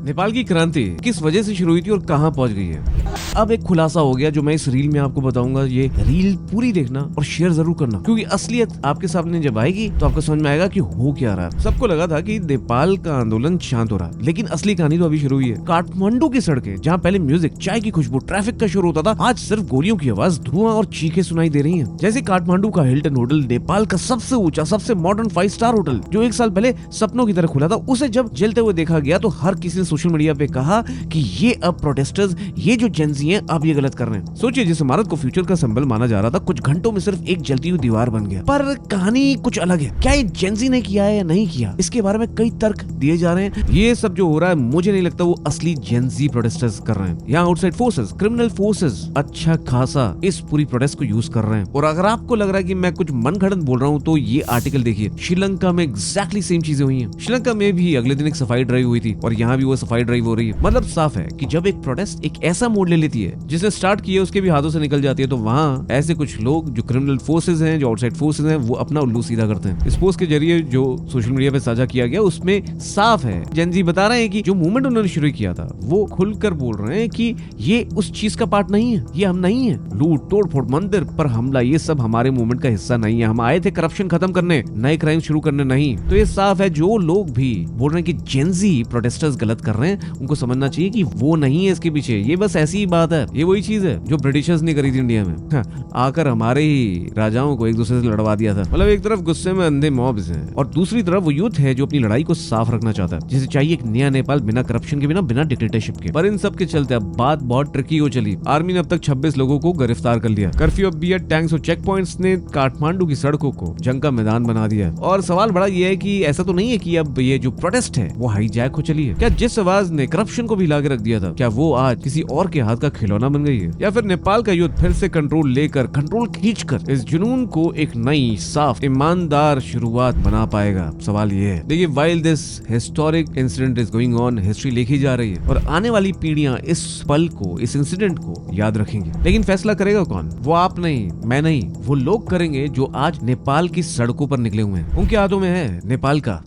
नेपाल की क्रांति किस वजह से शुरू हुई थी और कहां पहुंच गई है। अब एक खुलासा हो गया जो मैं इस रील में आपको बताऊंगा। ये रील पूरी देखना और शेयर जरूर करना, क्योंकि असलियत आपके सामने जब आएगी तो आपको समझ में आएगा कि हो क्या रहा है। सबको लगा था कि नेपाल का आंदोलन शांत हो रहा है, लेकिन असली कहानी तो अभी शुरू हुई है। काठमांडू की सड़कें, जहाँ पहले म्यूजिक, चाय की खुशबू, ट्रैफिक का शोर होता था, आज सिर्फ गोलियों की आवाज, धुआं और चीखें सुनाई दे रही हैं। जैसे काठमांडू का हिल्टन होटल, नेपाल का सबसे ऊंचा, सबसे मॉडर्न 5 स्टार होटल, जो 1 साल पहले सपनों की तरह खुला था, उसे जब जलते हुए देखा गया तो हर किसी ने सोशल मीडिया पे कहा कि ये अब प्रोटेस्टर्स, ये जो जेंजी हैं, अब ये गलत कर रहे हैं। सोचिए, जिस इमारत को फ्यूचर का सिंबल माना जा रहा था, कुछ घंटों में सिर्फ एक जलती हुई दीवार बन गया। पर कहानी कुछ अलग है। क्या ये जेंजी ने किया है या नहीं किया, इसके बारे में कई तर्क दिए जा रहे हैं। ये सब जो हो रहा है, मुझे नहीं लगता वो असली जेंजी प्रोटेस्टर्स कर रहे हैं। यहाँ आउटसाइड फोर्सेस, क्रिमिनल फोर्सेस अच्छा खासा इस पूरी प्रोटेस्ट को यूज कर रहे हैं। और अगर आपको लग रहा है कि मैं कुछ मनगढ़ंत बोल रहा हूँ, तो ये आर्टिकल देखिए। श्रीलंका में एग्जैक्टली सेम चीजें हुई हैं। श्रीलंका में भी अगले दिन एक सफाई ड्राइव हुई थी और यहाँ भी वो सफाई ड्राइव हो रही है। मतलब साफ है कि जब एक प्रोटेस्ट एक ऐसा मोड़ ले लेती है जिसने स्टार्ट किया उसके भी हाथों से निकल जाती है, तो वहाँ ऐसे कुछ लोग जो क्रिमिनल फोर्सेज हैं, जो आउटसाइड फोर्सेज हैं, वो अपना उल्लू सीधा करते हैं। इस पोस्ट के जरिए जो सोशल मीडिया पे साझा किया गया, उसमें साफ है जेंजी बता रहे हैं कि जो मूवमेंट उन्होंने शुरू किया था, वो खुलकर बोल रहे हैं कि ये उस चीज का पार्ट नहीं है, ये हम नहीं है। लूट, तोड़फोड़, मंदिर पर हमला, ये सब हमारे मूवमेंट का हिस्सा नहीं है। हम आए थे करप्शन खत्म करने, नए क्राइम शुरू करने नहीं। तो ये साफ है, जो लोग भी बोल रहे हैं कि जेंजी प्रोटेस्टर्स गलत कर रहे हैं, उनको समझना चाहिए कि वो नहीं है इसके पीछे। ये बस ऐसी ही बात है। ये वही चीज है जो ब्रिटिशर्स ने करी थी इंडिया में। आकर हमारे ही राजाओं को एक दूसरे से लड़वा दिया था। मतलब एक तरफ गुस्से में अंधे मॉब्स हैं और दूसरी तरफ वो यूथ है जो अपनी लड़ाई को साफ रखना चाहता है, जिसे चाहिए एक नया नेपाल, बिना करप्शन के, बिना डिक्टेटरशिप के। पर इन सब के चलते अब बात बहुत ट्रिकी हो चली। आर्मी ने अब तक 26 लोगों को गिरफ्तार कर लिया। कर्फ्यू अब भी है, टैंक्स और चेक पॉइंट्स ने काठमांडू की सड़कों को जंग का मैदान बना दिया है। और सवाल बड़ा ये है कि ऐसा तो नहीं है कि अब ये जो प्रोटेस्ट है वो हाईजैक हो चली है। क्या जिस आवाज ने करप्शन को भी ला के रख दिया था, क्या वो आज किसी और के हाथ का खिलौना बन गई है? या फिर नेपाल का युद्ध फिर से कंट्रोल लेकर, कंट्रोल खींचकर इस जुनून को एक नई, साफ, ईमानदार शुरुआत बना पाएगा? सवाल ये है। देखिए, while this historic incident is going on, history लिखी जा रही है और आने वाली पीढ़ियां इस पल को, इस इंसिडेंट को याद रखेंगी। लेकिन फैसला करेगा कौन? वो आप नहीं, मैं नहीं, वो लोग करेंगे जो आज नेपाल की सड़कों पर निकले हुए हैं। उनके हाथों में है नेपाल का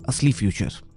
असली फ्यूचर।